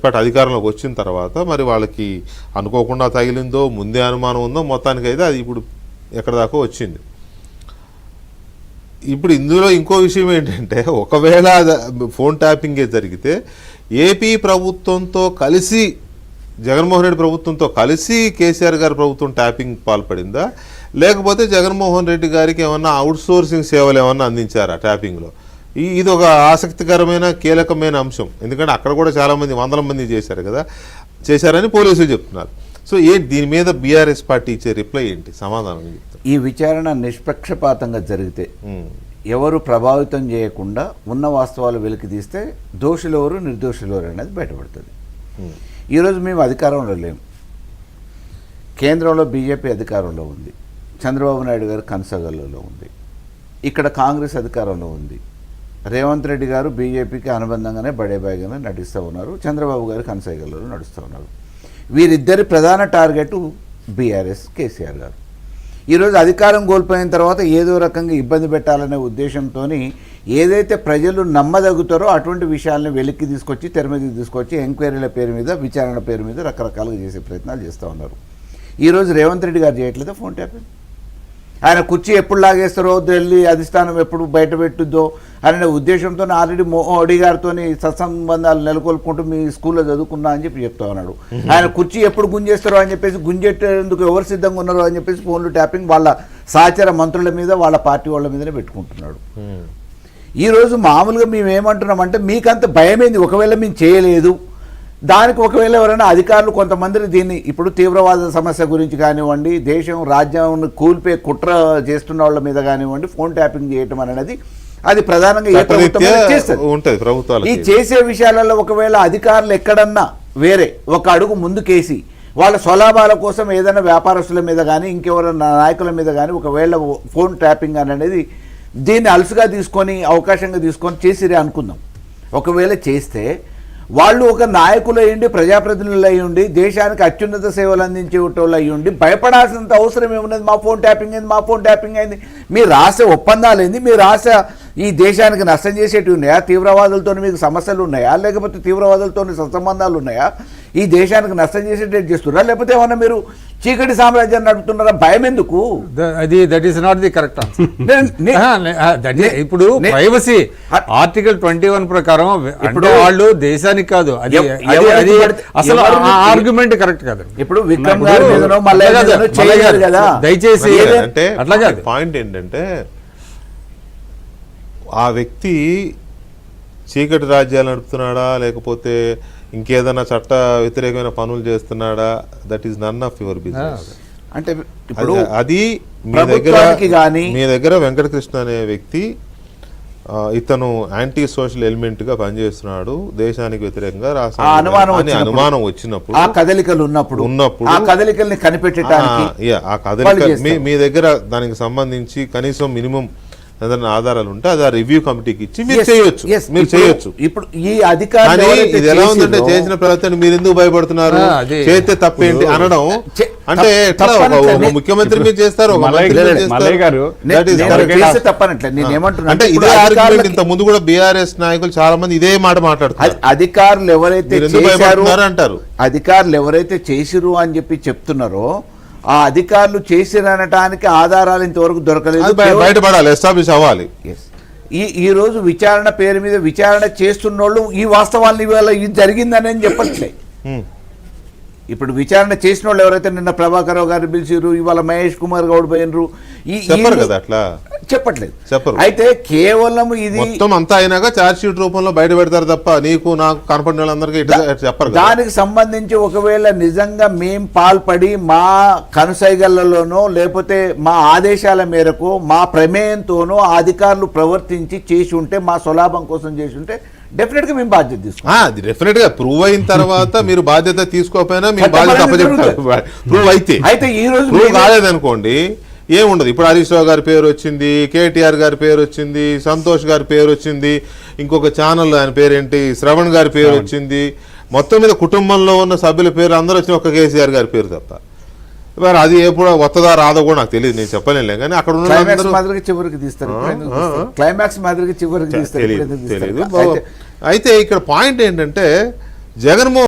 Party అధికారంలోకి వచ్చిన తర్వాత మరి వాళ్ళకి అనుకోకుండా తగిలిందో ముందే అనుమానం ఉందో మొత్తానికైతే అది ఇప్పుడు ఎక్కడ దాకా వచ్చింది. ఇప్పుడు ఇందులో ఇంకో విషయం ఏంటంటే ఒకవేళ ఫోన్ ట్యాపింగే జరిగితే ఏపీ ప్రభుత్వంతో కలిసి జగన్మోహన్ రెడ్డి ప్రభుత్వంతో కలిసి కేసీఆర్ గారి ప్రభుత్వం ట్యాపింగ్ పాల్పడిందా, లేకపోతే జగన్మోహన్ రెడ్డి గారికి ఏమన్నా అవుట్సోర్సింగ్ సేవలు ఏమన్నా అందించారా ట్యాపింగ్లో? ఇది ఒక ఆసక్తికరమైన కీలకమైన అంశం. ఎందుకంటే అక్కడ కూడా చాలామంది వందల మంది చేశారు కదా, చేశారని పోలీసులు చెప్తున్నారు. సో దీని మీద బీఆర్ఎస్ పార్టీ ఇచ్చే రిప్లై ఏంటి, సమాధానం చెప్తారు? ఈ విచారణ నిష్పక్షపాతంగా జరిగితే ఎవరు ప్రభావితం చేయకుండా ఉన్న వాస్తవాలు వెలికి తీస్తే దోషులు ఎవరు నిర్దోషులు ఎవరు అనేది బయటపడుతుంది. ఈరోజు మేము అధికారంలో లేము, కేంద్రంలో బీజేపీ అధికారంలో ఉంది, చంద్రబాబు నాయుడు గారు కనసగల్లో ఉంది, ఇక్కడ కాంగ్రెస్ అధికారంలో ఉంది, రేవంత్ రెడ్డి గారు బీజేపీకి అనుబంధంగానే బడేబాయిగానే నడుస్తూ ఉన్నారు, చంద్రబాబు గారు కనసగల్లో నడుస్తూ ఉన్నారు. వీరిద్దరి ప్రధాన టార్గెట్ బీఆర్ఎస్ కేసీఆర్ గారు. ఈరోజు అధికారం కోల్పోయిన తర్వాత ఏదో రకంగా ఇబ్బంది పెట్టాలనే ఉద్దేశంతో ఏదైతే ప్రజలు నమ్మదగుతారో అటువంటి విషయాలను వెలిక్కి తీసుకొచ్చి తెర మీదకి తీసుకొచ్చి ఎంక్వైరీల పేరు మీద విచారణ పేరు మీద రకరకాలుగా చేసే ప్రయత్నాలు చేస్తూ ఉన్నారు. ఈరోజు రేవంత్ రెడ్డి గారు చేయట్లేదా ఫోన్ ట్యాపింగ్? ఆయన కుర్చీ ఎప్పుడు లాగేస్తారో, ఢిల్లీ అధిష్టానం ఎప్పుడు బయట పెట్టుద్దో అనే ఉద్దేశంతో ఆల్రెడీ మోడీ గారితో సత్సంబంధాలు నెలకొల్పుకుంటూ మీ స్కూల్లో చదువుకున్నా అని చెప్పి చెప్తా ఉన్నాడు. ఆయన కుర్చీ ఎప్పుడు గుంజేస్తారో అని చెప్పేసి, గుంజెట్టేందుకు ఎవరు సిద్ధంగా ఉన్నారో అని చెప్పేసి ఫోన్లు ట్యాపింగ్ వాళ్ళ సహచర మంత్రుల మీద వాళ్ళ పార్టీ వాళ్ళ మీదనే పెట్టుకుంటున్నాడు. ఈరోజు మామూలుగా మేము ఏమంటున్నామంటే, మీకంత భయమేంది ఒకవేళ మేము చేయలేదు దానికి? ఒకవేళ ఎవరైనా అధికారులు కొంతమంది దీన్ని ఇప్పుడు తీవ్రవాద సమస్య గురించి కానివ్వండి, దేశం రాజ్యం కూల్పే కుట్ర చేస్తున్న వాళ్ళ మీద కానివ్వండి, ఫోన్ ట్యాపింగ్ చేయటం అనేది అది ప్రధానంగా ఏ ప్రభుత్వం ఈ చేసే విషయాలలో ఒకవేళ అధికారులు ఎక్కడన్నా వేరే ఒక అడుగు ముందుకేసి వాళ్ళ స్వలాభాల కోసం ఏదైనా వ్యాపారస్తుల మీద కానీ ఇంకెవరైనా నాయకుల మీద కానీ ఒకవేళ ఫోన్ ట్యాపింగ్ అనేది దీన్ని అలసుగా తీసుకొని అవకాశంగా తీసుకొని చేసిరే అనుకుందాం. ఒకవేళ చేస్తే వాళ్ళు ఒక నాయకులు అయ్యుండి, ప్రజాప్రతినిధులు అయ్యుండి, దేశానికి అత్యున్నత సేవలు అందించే వాళ్ళు అయ్యుండి భయపడాల్సినంత అవసరం ఏమున్నది? మా ఫోన్ ట్యాపింగ్ అయింది, మా ఫోన్ ట్యాపింగ్ అయింది, మీరు రాసే ఒప్పందాలు ఏంది, మీరు రాసే ఈ దేశానికి నష్టం చేసేటివి ఉన్నాయా? తీవ్రవాదులతో మీకు సమస్యలు ఉన్నాయా? లేకపోతే తీవ్రవాదులతో సత్సంబంధాలు ఉన్నాయా? ఈ దేశానికి నష్టం చేసేటట్టు చేస్తున్నారా? లేకపోతే ఏమన్నా మీరు చీకటి సామ్రాజ్యాన్ని నడుపుతున్నారా? భయం ఎందుకు? That is not the correct answer. ఇప్పుడు ప్రైవసీ ఆర్టికల్ 21 ప్రకారం ఇప్పుడు వాళ్ళు దేశానికి కాదు, అది అసలు ఆర్గ్యుమెంట్ కరెక్ట్ కాదు. ఇప్పుడు విక్రమ్ గారు కదా, దయచేసి అట్లా కాదు. పాయింట్ ఏంటంటే ఆ వ్యక్తి చీకటి రాజ్యాలు నడుపుతున్నాడా లేకపోతే ఇంకేదైనా చట్ట వ్యతిరేకమైన పనులు చేస్తున్నాడా, that is none of your business. అంటే అది మీ దగ్గర వెంకటకృష్ణ అనే వ్యక్తి ఇతను యాంటీ సోషల్ ఎలిమెంట్ గా పనిచేస్తున్నాడు, దేశానికి వ్యతిరేకంగా అనుమానం వచ్చినప్పుడు, ఆ కదలికలు ఉన్నప్పుడు ఆ కదలికల్ని కనిపెట్టడానికి ఆ కదలిక మీ దగ్గర దానికి సంబంధించి కనీసం మినిమం ఏదైనా ఆధారాలు ఉంటే అది ఆ రివ్యూ కమిటీకి ఇచ్చి మీరు చేయొచ్చు. ఇప్పుడు ఈ అధికారులు ఇది ఎలా ఉందంటే, చేసిన ప్రవర్తన మీరు ఎందుకు భయపడుతున్నారు, చేస్తే తప్పేంటి అనడం అంటే ముఖ్యమంత్రి మీరు చేస్తారు, అంటే ఇదే ఆర్గ్యుమెంట్ ఇంత ముందు కూడా బీఆర్ఎస్ నాయకులు చాలా మంది ఇదే మాట మాట్లాడుతున్నారు. అధికారులు ఎవరైతే అంటారు, అధికారులు ఎవరైతే చేసిరు అని చెప్పి చెప్తున్నారో ఆ అధికారులు చేసిరనటానికి ఆధారాలు ఇంతవరకు దొరకలేదు, బయటపడాలి, ఎస్టాబ్లిష్ అవ్వాలి. ఈ రోజు విచారణ పేరు మీద విచారణ చేస్తున్నోళ్ళు ఈ వాస్తవాలను ఇవాళ ఇది జరిగిందని చెప్పట్లే. ఇప్పుడు విచారణ చేసిన వాళ్ళు ఎవరైతే నిన్న ప్రభాకర్ రావు గారు పిలిచిరు, ఇవాళ మహేష్ కుమార్ గౌడ్ పోయినరు, చెప్పట్లేదు. అయితే కేవలం ఇది మొత్తం అంతా అయినాక ఛార్జ్ షీట్ రూపంలో బయట పెడతారు తప్ప నీకు నాకు కనపడిన వాళ్ళందరికీ చెప్పరు. దానికి సంబంధించి ఒకవేళ నిజంగా మేం పాల్పడి మా కనుసైగలలోనో లేకపోతే మా ఆదేశాల మేరకు మా ప్రమేయంతోనో అధికారులు ప్రవర్తించి చేసి ఉంటే, మా స్వలాభం కోసం చేసి ఉంటే డెఫినెట్ గా మేము బాధ్యత తీసుకుంటాం. అది డెఫినెట్ గా ప్రూవ్ అయిన తర్వాత మీరు బాధ్యత తీసుకోకపోయినా మీ బాధ్యత అప్పచెప్తారు. ప్రూవ్ అయితే ఈ రోజు ప్రూవ్ కాలేదనుకోండి ఏముండదు. ఇప్పుడు హరీష్ రావు గారి పేరు వచ్చింది, కేటీఆర్ గారి పేరు వచ్చింది, సంతోష్ గారి పేరు వచ్చింది, ఇంకొక ఛానల్ ఆయన పేరేంటి శ్రవణ్ గారి పేరు వచ్చింది, మొత్తం మీద కుటుంబంలో ఉన్న సభ్యుల పేరు అందరూ వచ్చిన ఒక కేసీఆర్ గారి పేరు తప్ప మరి అది ఎప్పుడు వస్తుందా రాదో కూడా నాకు తెలియదు, నేను చెప్పలేనులే. కానీ అక్కడ ఉన్న చివరికి తీస్తారు, క్లైమాక్స్ మాదిరిగా చివరికి తెలియదు. అయితే ఇక్కడ పాయింట్ ఏంటంటే జగన్మోహన్